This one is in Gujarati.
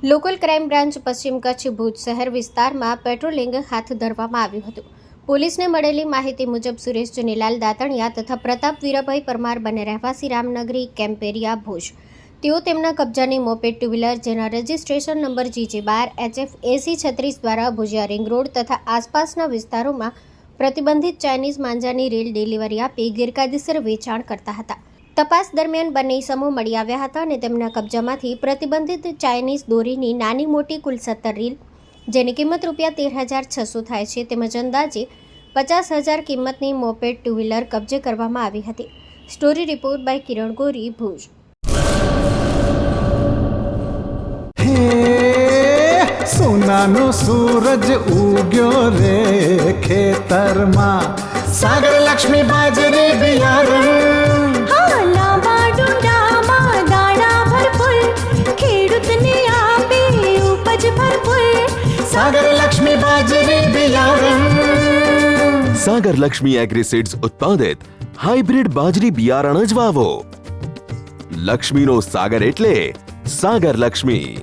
લોકલ ક્રાઇમ બ્રાન્ચ પશ્ચિમ કચ્છ ભુજ શહેર વિસ્તારમાં પેટ્રોલિંગ હાથ ધરવામાં આવ્યું હતું। પોલીસને મળેલી માહિતી મુજબ સુરેશ ચુનીલાલ દાતણિયા તથા પ્રતાપ વીરાભાઈ પરમાર બંને રહેવાસી રામનગરી કેમ્પેરિયા ભુજ, તેઓ તેમના કબજાની મોપેડ ટુ વ્હીલર જેના રજિસ્ટ્રેશન નંબર GJ12HF AC36 દ્વારા ભુજિયા રિંગ રોડ તથા આસપાસના વિસ્તારોમાં પ્રતિબંધિત ચાઇનીઝ માંજાની રેલ ડિલિવરી આપી ગેરકાયદેસર વેચાણ કરતા હતા। તપાસ દરમિયાન બંને ઇસમો મળી આવ્યા હતા અને તેમના કબજામાંથી પ્રતિબંધિત ચાઇનીઝ દોરીની નાની મોટી કુલ 17 રીલ, જેની કિંમત ₹13,600 થાય છે, તેમજ અંદાજે 50,000 કિંમતની મોપેડ ટુ વ્હીલર કબજે કરવામાં આવી હતી। સ્ટોરી રિપોર્ટ બાય કિરણ ગોરી, ભુજ। સોનાનો સૂરજ ઉગ્યો રે ખેતરમાં, સાગર લક્ષ્મી બાજરી બિયારણ, લાંબા ડુંડામાં દાણા ભરપૂર, ખેડૂતને આપે ઉપજ ભરપૂર, સાગર લક્ષ્મી બાજરી બિયારણ। સાગર લક્ષ્મી એગ્રીસીડ્સ ઉત્પાદિત હાઇબ્રિડ બાજરી બિયારણ જ વાવો। લક્ષ્મીનો સાગર એટલે સાગર લક્ષ્મી।